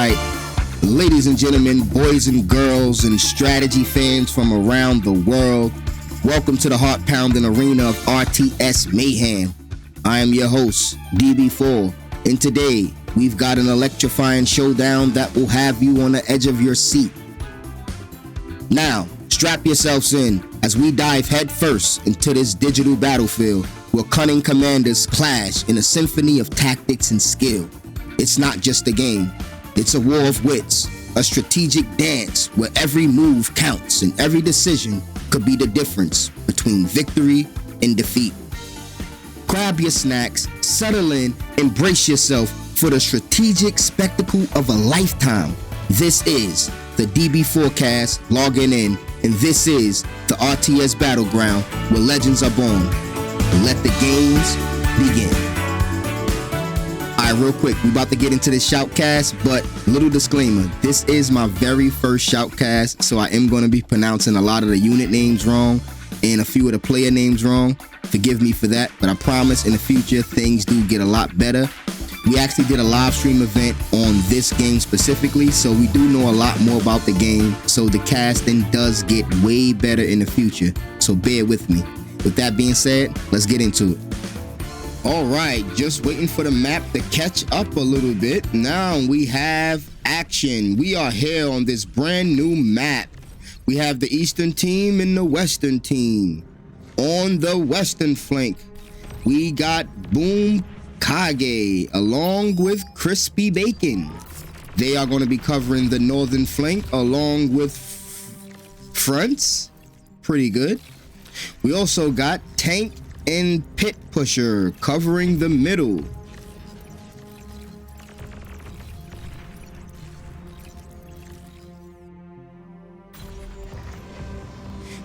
right, ladies and gentlemen, boys and girls, and strategy fans from around the world, welcome to the heart-pounding arena of RTS Mayhem. I am your host, DB4, and today we've got an electrifying showdown that will have you on the edge of your seat. Now, strap yourselves in as we dive headfirst into this digital battlefield where cunning commanders clash in a symphony of tactics and skill. It's not just a game, it's a war of wits, a strategic dance where every move counts and every decision could be the difference between victory and defeat. Grab your snacks, settle in, embrace yourself for the strategic spectacle of a lifetime. This is the DB4Cast logging in, and this is the RTS Battleground where legends are born. Let the games begin. Alright, real quick, we about to get into this Shoutcast, but little disclaimer, this is my very first Shoutcast, so I am going to be pronouncing a lot of the unit names wrong and a few of the player names wrong. Forgive me for that, but I promise in the future things do get a lot better. We actually did a live stream event on this game specifically, so we do know a lot more about the game, so the casting does get way better in the future, so bear with me. With that being said, let's get into it. Alright, just waiting for the map to catch up a little bit. Now we have action. We are here on this brand new map. We have the Eastern team and the Western team. On the Western flank, we got Boom Kage along with Crispy Bacon. They are going to be covering the northern flank along with fronts. Pretty good. We also got Tank and Pit Pusher covering the middle.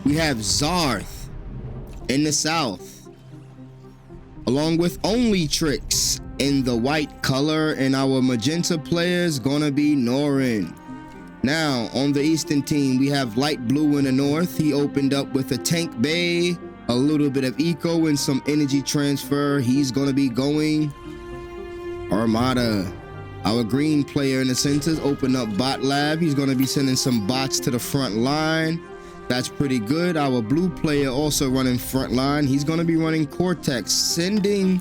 We have Zarth in the south, along with Only Tricks in the white color, and our magenta players gonna be Norin. Now, on the Eastern team, we have Light Blue in the north. He opened up with a Tank Bay, a little bit of eco, and some energy transfer. He's gonna be going Armada. Our green player in the center opened up Bot Lab. He's gonna be sending some bots to the front line. That's pretty good. Our blue player also running front line. He's gonna be running Cortex, sending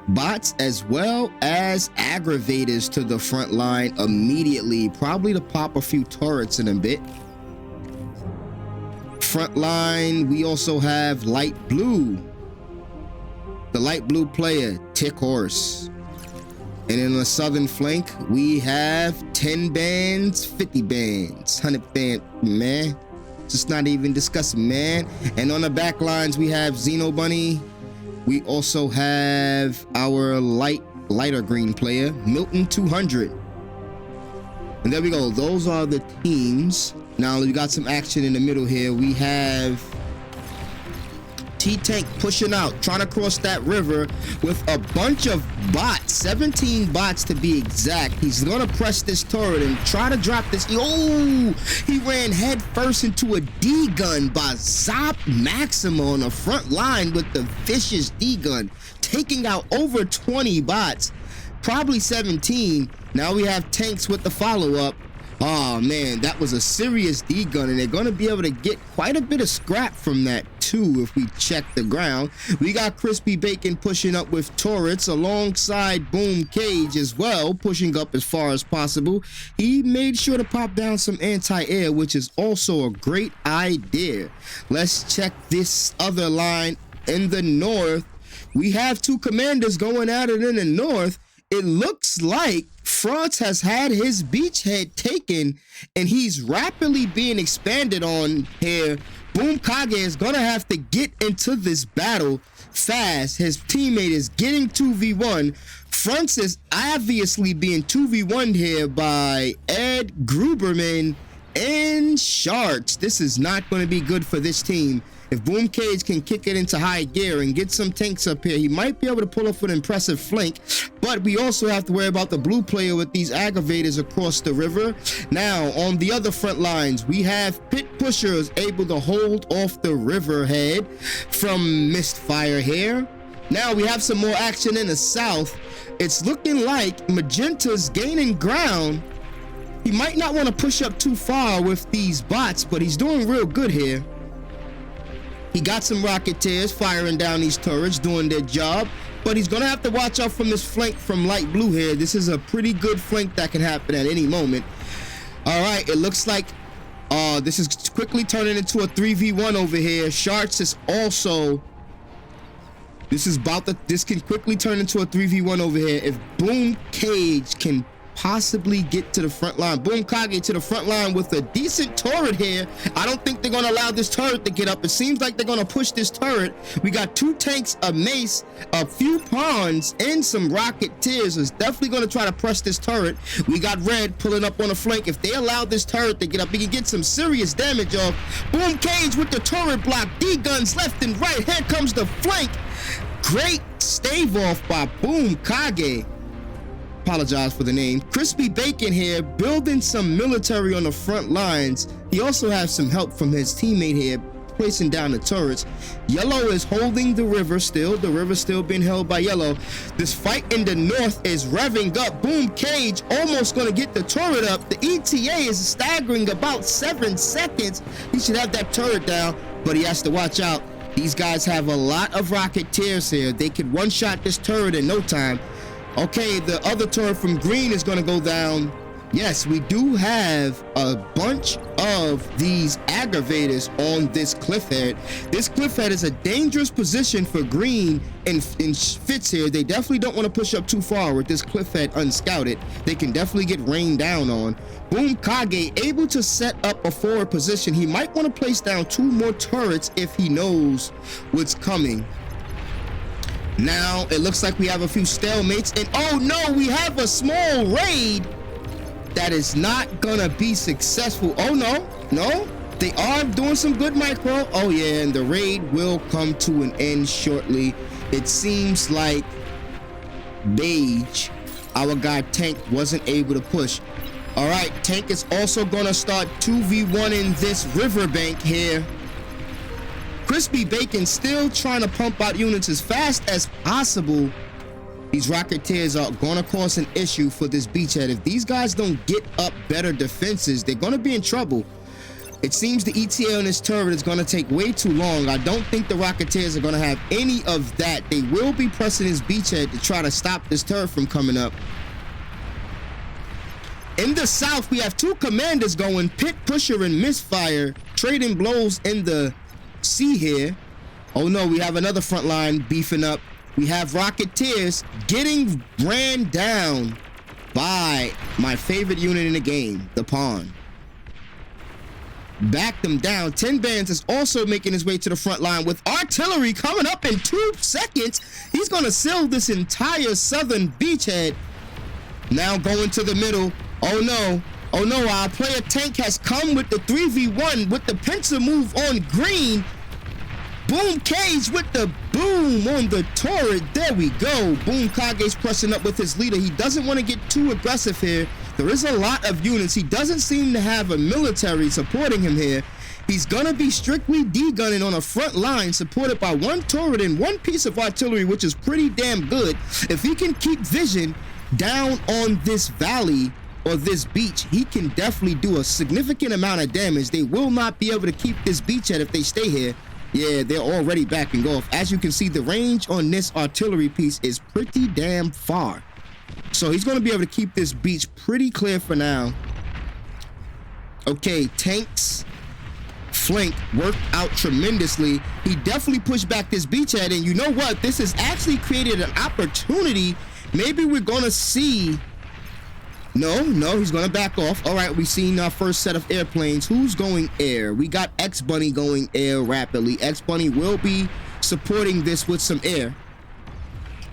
bots as well as aggravators to the front line immediately, probably to pop a few turrets in a bit. Front line, we also have Light Blue, the Light Blue player, Tick Horse. And in the southern flank, we have 10 bands, 50 bands, 100 band, man. Just not even discussing, man. And on the back lines, we have Xeno Bunny. We also have our lighter green player, Milton 200. And there we go. Those are the teams. Now we got some action in the middle here. We have T-Tank pushing out, trying to cross that river with a bunch of bots, 17 bots to be exact. He's gonna press this turret and try to drop this. Oh, he ran head first into a D-gun by Zop Maxima on the front line with the vicious D-gun, taking out over 20 bots, probably 17. Now we have tanks with the follow-up. Oh man, that was a serious D-gun, and they're gonna be able to get quite a bit of scrap from that too if we check the ground. We got Crispy Bacon pushing up with turrets alongside Boom Cage as well, pushing up as far as possible. He made sure to pop down some anti-air, which is also a great idea. Let's check this other line in the north. We have two commanders going at it in the north. It looks like France has had his beachhead taken and he's rapidly being expanded on here. Boom Kage is gonna have to get into this battle fast. His teammate is getting 2v1. France is obviously being 2v1'd here by Ed Gruberman and Sharks. This is not going to be good for this team. If Boom Cage can kick it into high gear and get some tanks up here, he might be able to pull off an impressive flank, but we also have to worry about the blue player with these aggravators across the river. Now, on the other front lines, we have Pit Pushers able to hold off the riverhead from Mistfire here. Now we have some more action in the south. It's looking like Magenta's gaining ground He might not want to push up too far with these bots, but he's doing real good here. He got some Rocketeers firing down these turrets, doing their job, but he's going to have to watch out from this flank from light blue here. This is a pretty good flank that can happen at any moment. All right, it looks like this is quickly turning into a 3v1 over here. Sharks is also... This can quickly turn into a 3v1 over here. If Boom Cage can possibly get to the front line. Boom Kage to the front line with a decent turret here. I don't think they're going to allow this turret to get up. It seems like they're going to push this turret. We got 2 tanks, a mace, a few pawns, and some Rocketeers. It's definitely going to try to press this turret. We got Red pulling up on the flank. If they allow this turret to get up, he can get some serious damage off. Boom Cage with the turret block. D-guns left and right. Here comes the flank. Great stave off by Boom Kage. Apologize for the name. Crispy Bacon here, building some military on the front lines. He also has some help from his teammate here, placing down the turrets. Yellow is holding the river still. The river's still being held by Yellow. This fight in the north is revving up. Boom Cage almost going to get the turret up. The ETA is staggering about 7 seconds. He should have that turret down, but he has to watch out. These guys have a lot of Rocketeers here. They could one-shot this turret in no time. Okay, the other turret from green is going to go down. Yes, we do have a bunch of these aggravators on this cliff head. This cliff head is a dangerous position for green and fits here. They definitely don't want to push up too far with this cliff head unscouted. They can definitely get rained down on. Boom Kage able to set up a forward position. He might want to place down 2 more turrets if he knows what's coming. Now it looks like we have a few stalemates, and oh no, we have a small raid that is not gonna be successful. Oh no, they are doing some good micro. Oh yeah, and the raid will come to an end shortly. It seems like Beige, our guy Tank, wasn't able to push. All right, Tank is also gonna start 2v1 in this riverbank here. Crispy Bacon still trying to pump out units as fast as possible. These Rocketeers are going to cause an issue for this beachhead. If these guys don't get up better defenses, they're going to be in trouble. It seems the ETA on this turret is going to take way too long. I don't think the Rocketeers are going to have any of that. They will be pressing this beachhead to try to stop this turret from coming up. In the south, we have 2 commanders going, Pit Pusher and Misfire, trading blows in the sea here. Oh no, we have another front line beefing up. We have Rocketeers getting ran down by my favorite unit in the game, the Pawn. Back them down. 10 Bands is also making his way to the front line with artillery coming up in 2 seconds. He's going to seal this entire southern beachhead. Now going to the middle. Oh no, our player Tank has come with the 3v1 with the pincer move on green. Boom Cage with the boom on the turret. There we go. Boom Kage's pressing up with his leader. He doesn't want to get too aggressive here. There is a lot of units. He doesn't seem to have a military supporting him here. He's gonna be strictly D-gunning on a front line supported by 1 turret and 1 piece of artillery, which is pretty damn good. If he can keep vision down on this valley or this beach, he can definitely do a significant amount of damage. They will not be able to keep this beachhead if they stay here. Yeah, they're already backing off. As you can see, the range on this artillery piece is pretty damn far. So he's going to be able to keep this beach pretty clear for now. Okay, Tank's flank worked out tremendously. He definitely pushed back this beachhead, and you know what? This has actually created an opportunity. Maybe we're going to see... No, he's going to back off. All right, we've seen our first set of airplanes. Who's going air? We got X-Bunny going air rapidly. X-Bunny will be supporting this with some air.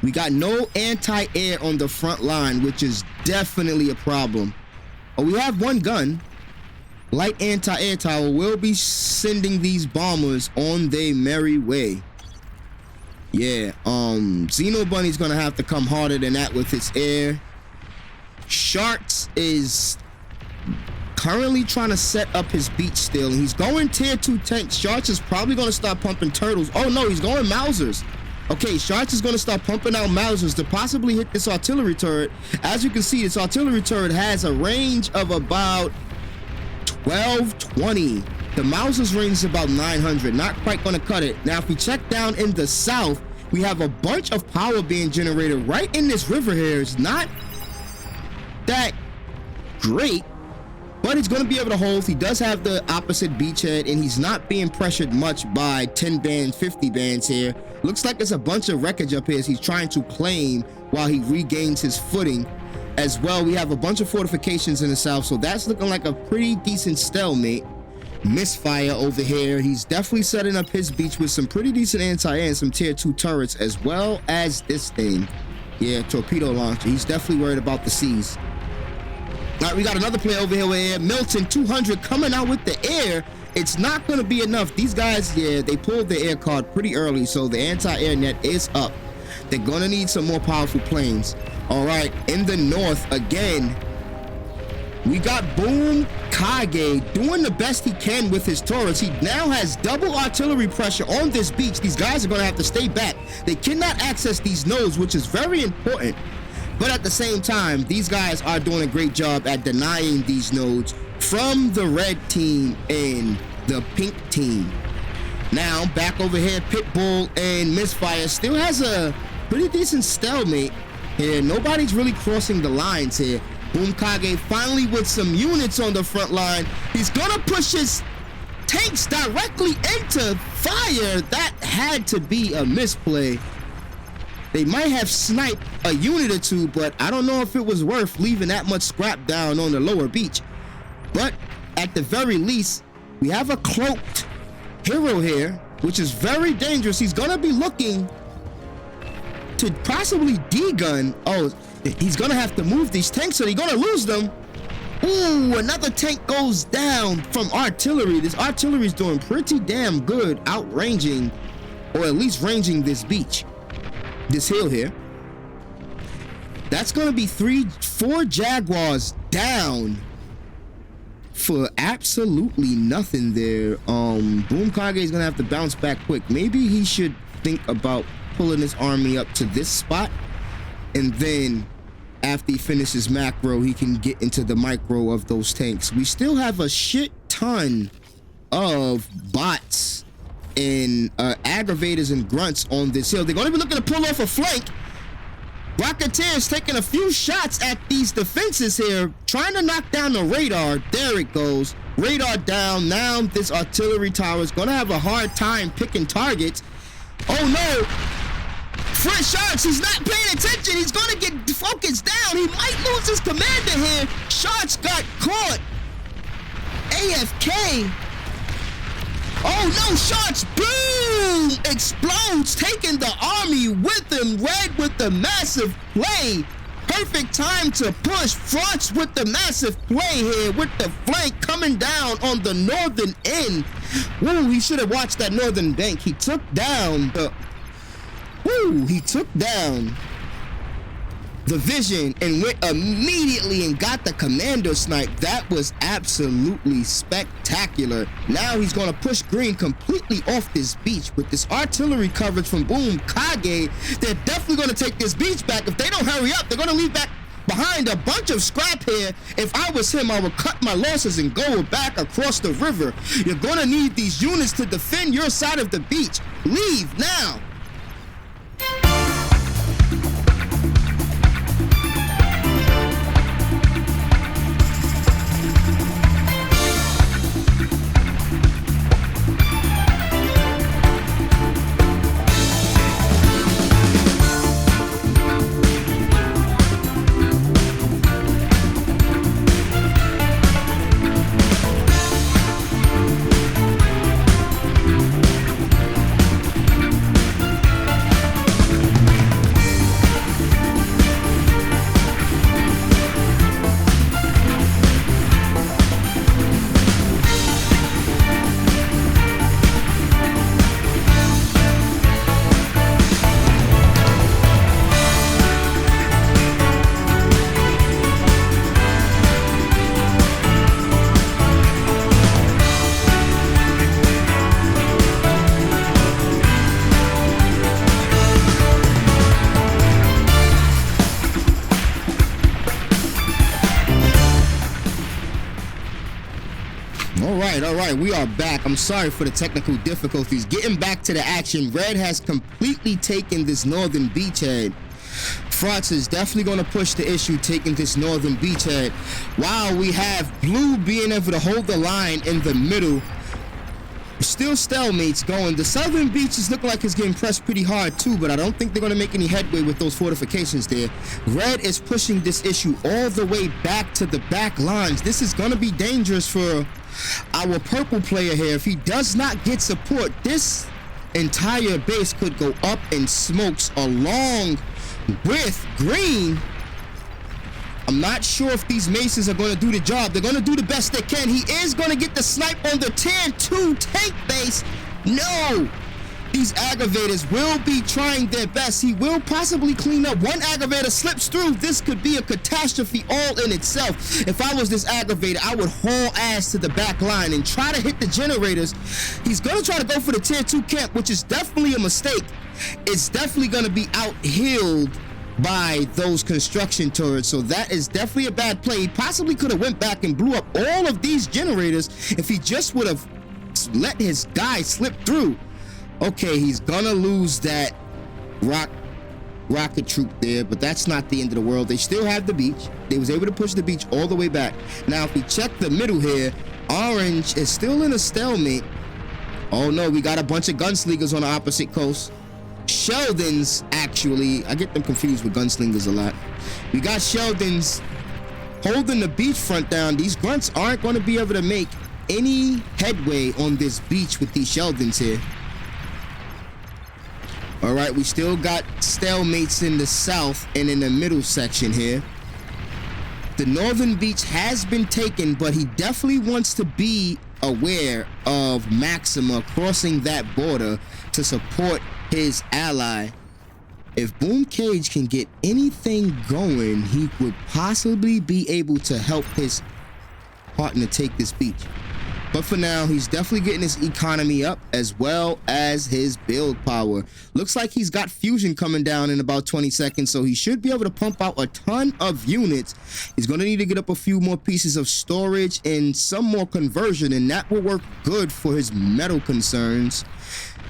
We got no anti-air on the front line, which is definitely a problem. Oh, we have 1 gun. Light anti-air tower will be sending these bombers on their merry way. Yeah, Xeno Bunny's going to have to come harder than that with his air. Sharks is currently trying to set up his beach still, and he's going tier 2 tanks. Sharks is probably going to start pumping turtles. Oh no, he's going Mausers. Okay, Shots is going to start pumping out Mausers to possibly hit this artillery turret. As you can see, this artillery turret has a range of about 1220. The Mauser's range is about 900, not quite going to cut it. Now, if we check down in the south, we have a bunch of power being generated right in this river here. It's not that great, but he's going to be able to hold. He does have the opposite beachhead, and he's not being pressured much by 10 bands, 50 bands here. Looks like there's a bunch of wreckage up here as he's trying to claim while he regains his footing. As well, we have a bunch of fortifications in the south, so that's looking like a pretty decent stalemate. Misfire over here. He's definitely setting up his beach with some pretty decent anti-air and some tier 2 turrets, as well as this thing. Yeah, torpedo launcher. He's definitely worried about the seas. All right, we got another player over here with Milton 200 coming out with the air. It's not going to be enough. These guys, yeah, they pulled the air card pretty early, so the anti-air net is up. They're going to need some more powerful planes. All right, in the north again, we got Boom Kage doing the best he can with his turrets. He now has double artillery pressure on this beach. These guys are going to have to stay back. They cannot access these nodes, which is very important. But at the same time, these guys are doing a great job at denying these nodes from the red team and the pink team. Now, back over here, Pitbull and Misfire still has a pretty decent stalemate here. Nobody's really crossing the lines here. Boom Kage finally with some units on the front line. He's gonna push his tanks directly into fire. That had to be a misplay. They might have sniped a unit or two, but I don't know if it was worth leaving that much scrap down on the lower beach. But at the very least, we have a cloaked hero here, which is very dangerous. He's gonna be looking to possibly D-gun. Oh, he's gonna have to move these tanks, so they're gonna lose them. Ooh, another tank goes down from artillery. This artillery is doing pretty damn good, outranging, or at least ranging this beach, this hill here. That's gonna be 4 Jaguars down for absolutely nothing there. Boom Kage is gonna have to bounce back quick. Maybe he should think about pulling his army up to this spot, and then after he finishes macro, he can get into the micro of those tanks. We still have a shit ton of bots and aggravators and grunts on this hill. They're going to be looking to pull off a flank. Rocketeers taking a few shots at these defenses here, trying to knock down the radar. There it goes. Radar down. Now this artillery tower is going to have a hard time picking targets. Oh no! Fred Sharks, he's not paying attention. He's going to get focused down. He might lose his commander here. Sharks got caught. AFK. Oh no, Sharks, boom! Explodes, taking the army with him. Red with the massive play. Perfect time to push. Frost with the massive play here with the flank coming down on the northern end. Woo, he should have watched that northern bank. He took down the... Woo, he took down the vision and went immediately and got the commando snipe. That was absolutely spectacular. Now he's going to push green completely off this beach with this artillery coverage from Boom Kage. They're definitely going to take this beach back. If they don't hurry up, they're going to leave back behind a bunch of scrap here. If I was him, I would cut my losses and go back across the river. You're going to need these units to defend your side of the beach. Leave now. All right, we are back. I'm sorry for the technical difficulties. Getting back to the action, Red has completely taken this northern beachhead. Frost is definitely going to push the issue, taking this northern beachhead, while we have Blue being able to hold the line in the middle. Still stalemates going. The southern beaches look like it's getting pressed pretty hard too, but I don't think they're going to make any headway with those fortifications there. Red is pushing this issue all the way back to the back lines. This is going to be dangerous for our purple player here. If he does not get support, this entire base could go up in smokes along with green. I'm not sure if these maces are going to do the job. They're going to do the best they can. He is going to get the snipe on the tier 2 tank base. No! These aggravators will be trying their best. He will possibly clean up. One aggravator slips through. This could be a catastrophe all in itself. If I was this aggravator, I would haul ass to the back line and try to hit the generators. He's going to try to go for the tier 2 camp, which is definitely a mistake. It's definitely going to be out-healed by those construction turrets, so that is definitely a bad play. He possibly could have went back and blew up all of these generators if he just would have let his guy slip through. Okay, he's gonna lose that rocket troop there, but that's not the end of the world. They still have the beach. They was able to push the beach all the way back. Now if we check the middle here, Orange is still in a stalemate. Oh no, we got a bunch of gunslingers on the opposite coast. Sheldon's, actually, I get them confused with gunslingers a lot. We got Sheldon's holding the beachfront down. These grunts aren't going to be able to make any headway on this beach with these Sheldons here. All right, we still got stalemates in the south and in the middle section here. The northern beach has been taken, but he definitely wants to be aware of Maxima crossing that border to support his ally. If Boom Cage can get anything going, he would possibly be able to help his partner take this beach. But for now, he's definitely getting his economy up as well as his build power. Looks like he's got fusion coming down in about 20 seconds, so he should be able to pump out a ton of units. He's going to need to get up a few more pieces of storage and some more conversion, and that will work good for his metal concerns.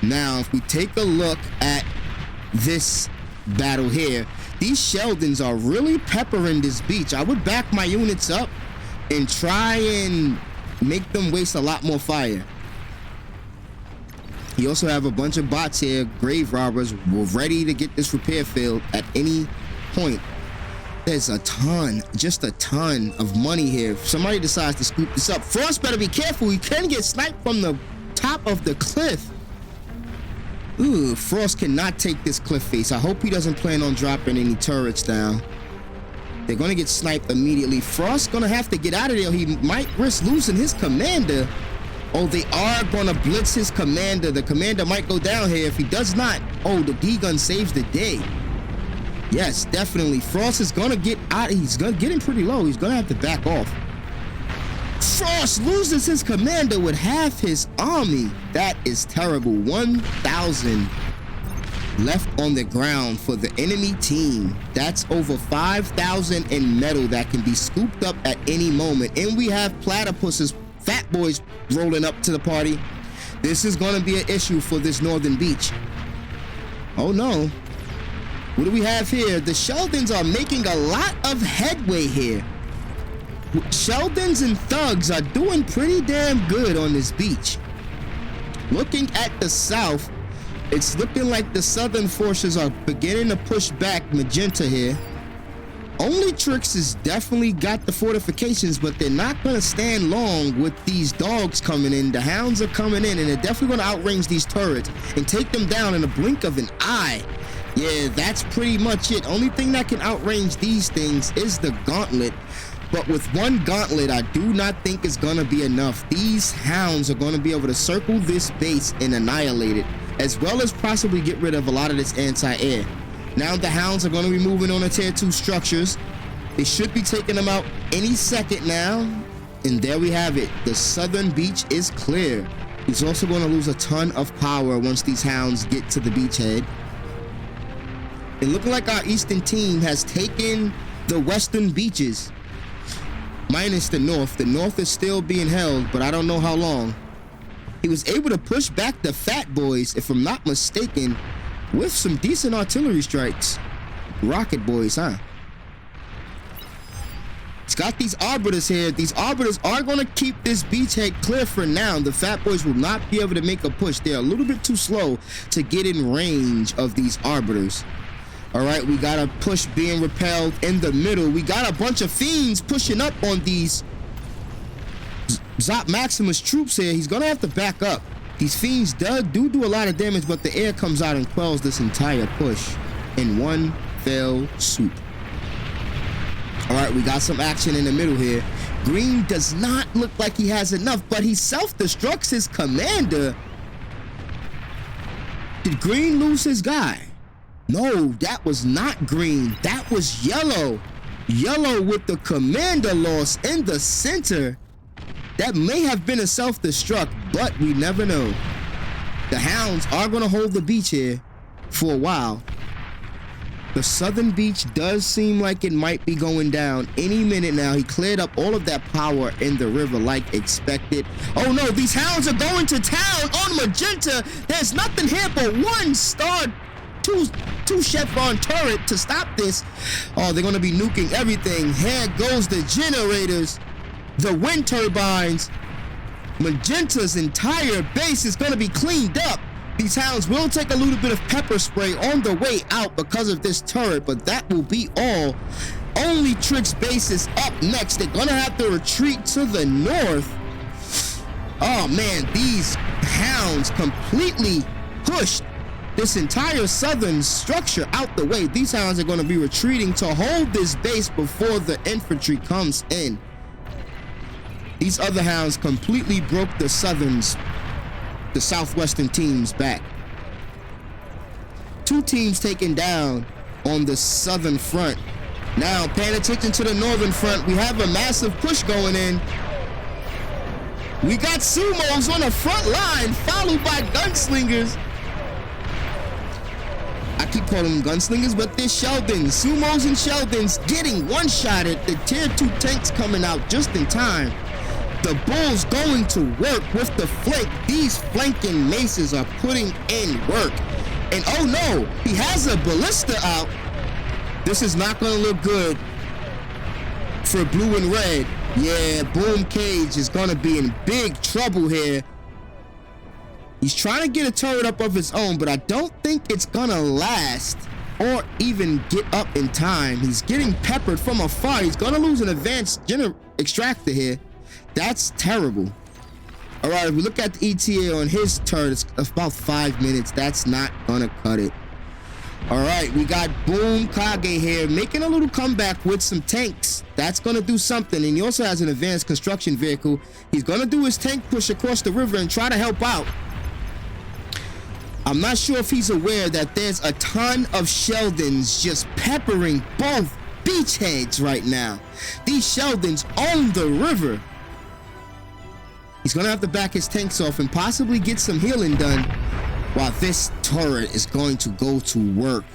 Now, if we take a look at this battle here, these Sheldons are really peppering this beach. I would back my units up and try and make them waste a lot more fire. You also have a bunch of bots here, grave robbers, ready to get this repair field at any point. There's a ton, just a ton of money here. If somebody decides to scoop this up, Frost better be careful. He can get sniped from the top of the cliff. Ooh, Frost cannot take this cliff face. I hope he doesn't plan on dropping any turrets down. They're going to get sniped immediately. Frost's going to have to get out of there. He might risk losing his commander. Oh, they are going to blitz his commander. The commander might go down here. If he does not, oh, the D-gun saves the day. Yes, definitely. Frost is going to get out. He's going to get him pretty low. He's going to have to back off. Frost loses his commander with half his army. That is terrible. 1,000 left on the ground for the enemy team. That's over 5,000 in metal that can be scooped up at any moment. And we have platypuses, fat boys rolling up to the party. This is going to be an issue for this northern beach. Oh no. What do we have here? The Sheldons are making a lot of headway here. Sheldons and thugs are doing pretty damn good on this beach. Looking at the south, it's looking like the southern forces are beginning to push back magenta here. Omnitrix has definitely got the fortifications, but they're not going to stand long with these dogs coming in. The hounds are coming in, and they're definitely going to outrange these turrets and take them down in the blink of an eye. Yeah, that's pretty much it. Only thing that can outrange these things is the gauntlet. But with one gauntlet, I do not think it's going to be enough. These hounds are going to be able to circle this base and annihilate it, as well as possibly get rid of a lot of this anti-air. Now the hounds are going to be moving on the tier 2 structures. They should be taking them out any second now. And there we have it. The southern beach is clear. He's also going to lose a ton of power once these hounds get to the beachhead. It looking like our eastern team has taken the western beaches. minus the north. The north is still being held, but I don't know how long. He was able to push back the fat boys, if I'm not mistaken, with some decent artillery strikes. Rocket boys, huh? He's got these arbiters here. These arbiters are going to keep this beachhead clear for now. The fat boys will not be able to make a push. They're a little bit too slow to get in range of these arbiters. All right, we got a push being repelled in the middle. We got a bunch of fiends pushing up on these Zop Maximus troops here. He's going to have to back up. These fiends do a lot of damage, but the air comes out and quells this entire push in one fell swoop. All right, we got some action in the middle here. Green does not look like he has enough, but he self-destructs his commander. Did Green lose his guy? No, that was not Green. That was Yellow. Yellow with the commander loss in the center. That may have been a self-destruct, but we never know. The Hounds are going to hold the beach here for a while. The southern beach does seem like it might be going down any minute now. He cleared up all of that power in the river like expected. Oh no, these Hounds are going to town on Magenta. There's nothing here but one star, two chevron turret to stop this. Oh, they're going to be nuking everything. Here goes the generators, the wind turbines. Magenta's entire base is going to be cleaned up. These Hounds will take a little bit of pepper spray on the way out because of this turret, but that will be all. Only Trick's base is up next. They're gonna have to retreat to the north. Oh man, these Hounds completely pushed this entire southern structure out the way. These Hounds are gonna be retreating to hold this base before the infantry comes in. These other Hounds completely broke the southwestern teams back. Two teams taken down on the southern front. Now paying attention to the northern front, we have a massive push going in. We got sumos on the front line followed by gunslingers. I keep calling them gunslingers, but they're Sheldons. Sumos and Sheldons getting one-shotted. The tier 2 tanks coming out just in time. The Bulls going to work with the flank. These flanking maces are putting in work. And oh no, he has a ballista out. This is not going to look good for blue and red. Yeah, Boom Cage is going to be in big trouble here. He's trying to get a turret up of his own, but I don't think it's going to last or even get up in time. He's getting peppered from afar. He's going to lose an advanced extractor here. That's terrible. All right, if we look at the ETA on his turret, it's about 5 minutes. That's not gonna cut it. All right, we got Boom Kage here making a little comeback with some tanks. That's gonna do something. And he also has an advanced construction vehicle. He's gonna do his tank push across the river and try to help out. I'm not sure if he's aware that there's a ton of Sheldons just peppering both beachheads right now. These Sheldons own the river. He's gonna have to back his tanks off and possibly get some healing done while this turret is going to go to work.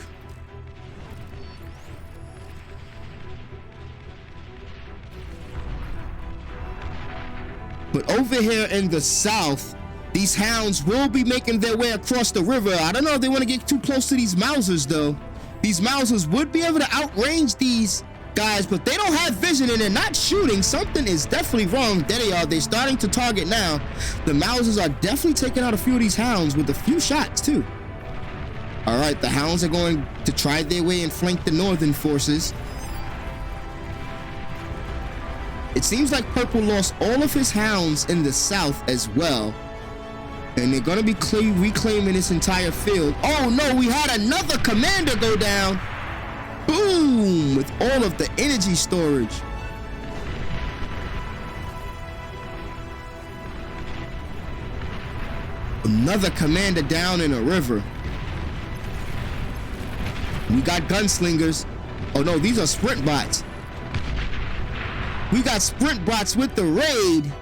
But over here in the south, these Hounds will be making their way across the river. I don't know if they want to get too close to these Mausers though. These Mausers would be able to outrange these guys, but they don't have vision and they're not shooting. Something is definitely wrong. There they are. They're starting to target now. The Mausers are definitely taking out a few of these Hounds with a few shots too. All right, the Hounds are going to try their way and flank the northern forces. It seems like Purple lost all of his Hounds in the south as well, and they're going to be reclaiming this entire field. Oh no, we had another commander go down. Boom! With all of the energy storage. Another commander down in a river. We got gunslingers. Oh no, these are sprint bots. We got sprint bots with the raid.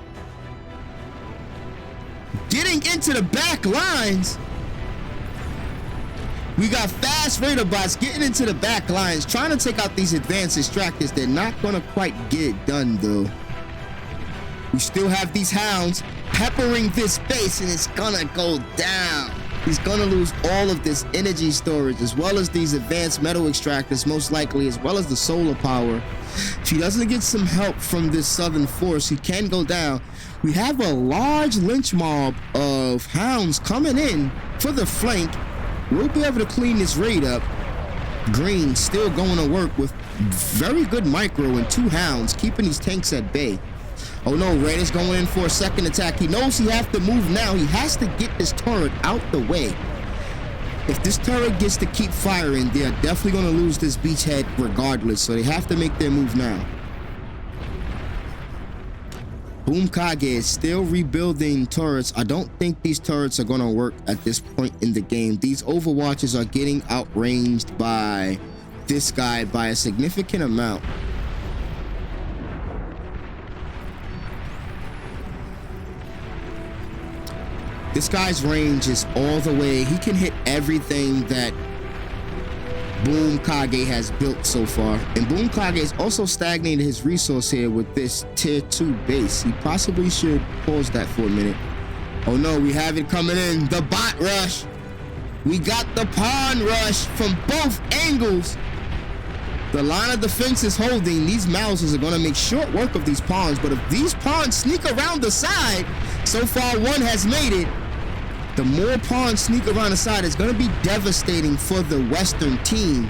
Getting into the back lines. We got fast raider bots getting into the back lines, trying to take out these advanced extractors. They're not gonna quite get it done though. We still have these hounds peppering this base, and it's gonna go down. He's gonna lose all of this energy storage, as well as these advanced metal extractors, most likely, as well as the solar power. If he doesn't get some help from this southern force, he can go down. We have a large lynch mob of hounds coming in for the flank. We'll be able to clean this raid up. Green still going to work with very good micro and 2 hounds, keeping these tanks at bay. Oh no, Red is going in for a second attack. He knows he has to move now. He has to get this turret out the way. If this turret gets to keep firing, they're definitely going to lose this beachhead regardless, so they have to make their move now. Boom Kage is still rebuilding turrets. I don't think these turrets are going to work at this point in the game. These overwatches are getting outranged by this guy by a significant amount. This guy's range is all the way. He can hit everything that Boom Kage has built so far. And Boom Kage is also stagnated his resource here with this tier 2 base. He possibly should pause that for a minute. Oh no, we have it coming in. The bot rush. We got the pawn rush from both angles. The line of defense is holding. These Mausers are going to make short work of these pawns. But if these pawns sneak around the side, so far one has made it. The more pawns sneak around the side, it's going to be devastating for the Western team.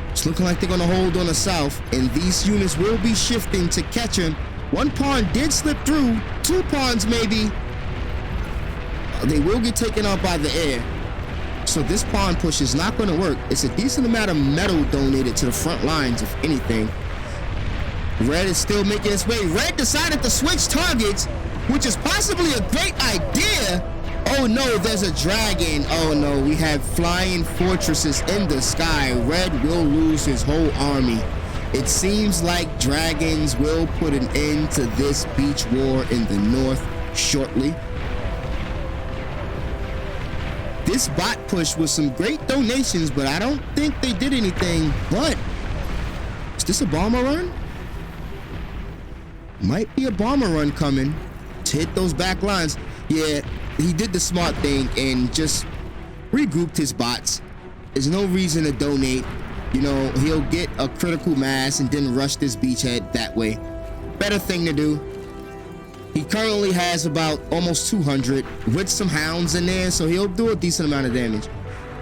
It's looking like they're going to hold on the south, and these units will be shifting to catch him. 1 pawn did slip through. 2 pawns maybe. They will get taken out by the air. So this pawn push is not going to work. It's a decent amount of metal donated to the front lines, if anything. Red is still making its way. Red decided to switch targets, which is possibly a great idea. Oh no, there's a dragon. Oh no, we have flying fortresses in the sky. Red will lose his whole army. It seems like dragons will put an end to this beach war in the north shortly. This bot push was some great donations, but I don't think they did anything. But is this a bomber run? Might be a bomber run coming to hit those back lines. Yeah, he did the smart thing and just regrouped his bots. There's no reason to donate. You know, he'll get a critical mass and then rush this beachhead that way. Better thing to do. He currently has about almost 200 with some hounds in there, so he'll do a decent amount of damage.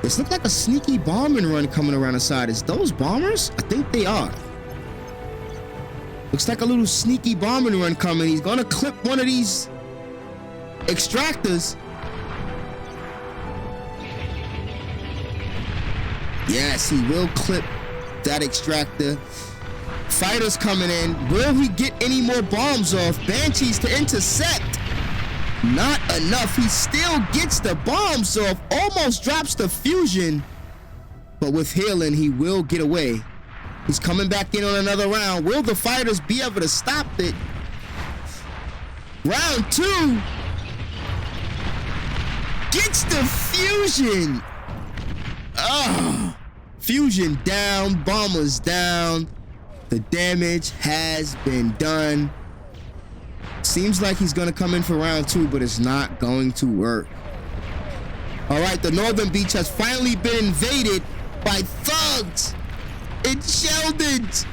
This looks like a sneaky bombing run coming around the side. Is those bombers? I think they are. Looks like a little sneaky bombing run coming. He's gonna clip one of these extractors. Yes, he will clip that extractor. Fighters coming in. Will he get any more bombs off? Banshees to intercept. Not enough. He still gets the bombs off. Almost drops the fusion. But with healing, he will get away. He's coming back in on another round. Will the fighters be able to stop it? Round 2. Gets the fusion. Fusion down. Bombers down. The damage has been done. Seems like he's going to come in for round 2, but it's not going to work. All right, the northern beach has finally been invaded by thugs and Sheldons.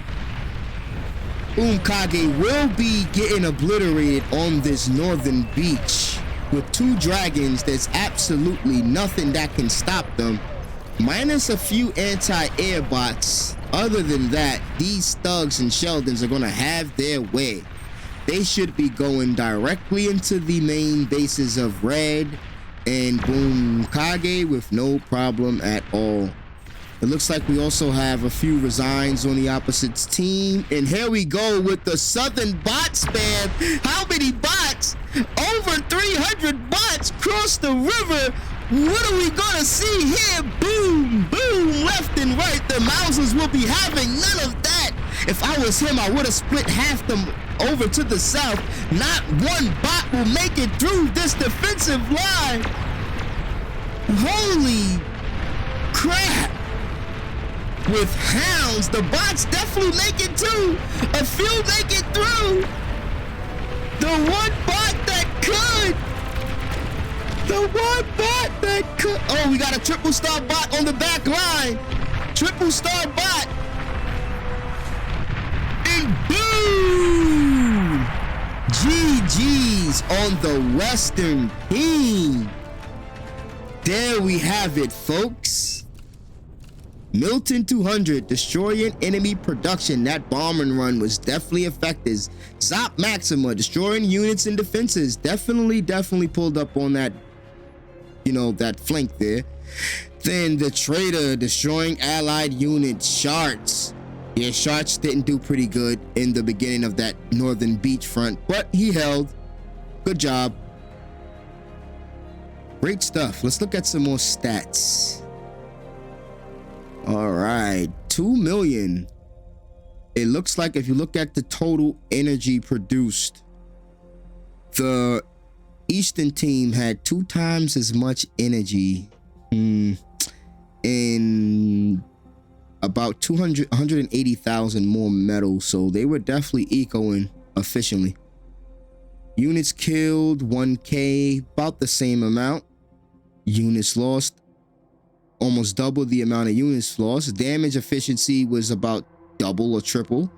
Kage will be getting obliterated on this northern beach. With 2 dragons, there's absolutely nothing that can stop them. Minus a few anti-air bots. Other than that, these thugs and Sheldons are going to have their way. They should be going directly into the main bases of Red and Boom Kage with no problem at all. It looks like we also have a few resigns on the opposite team. And here we go with the southern bot spam. How many bots? Over 300 bots cross the river. What are we gonna see here? Boom, boom, left and right. The Mausers will be having none of that. If I was him, I would have split half them over to the south. Not one bot will make it through this defensive line. Holy crap! With hounds, the bots definitely make it too. A few make it through. The one bot that could. The one bot that could. Oh, we got a triple star bot on the back line. Triple star bot. And boom! GG's on the Western team. There we have it, folks. Milton 200 destroying enemy production. That bombing run was definitely effective. Zop Maxima destroying units and defenses. Definitely pulled up on that, that flank there. Then the Trader destroying allied units. Sharts. Yeah, Sharts didn't do pretty good in the beginning of that northern beach front, but he held. Good job. Great stuff. Let's look at some more stats. All right, 2 million. It looks like if you look at the total energy produced, the Eastern team had 2 times as much energy in about 180,000 more metal. So they were definitely ecoing efficiently. Units killed 1K, about the same amount. Units lost, almost double the amount of units lost. Damage efficiency was about double or triple.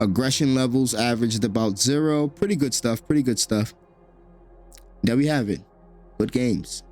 Aggression levels averaged about 0. Pretty good stuff. There we have it. Good games.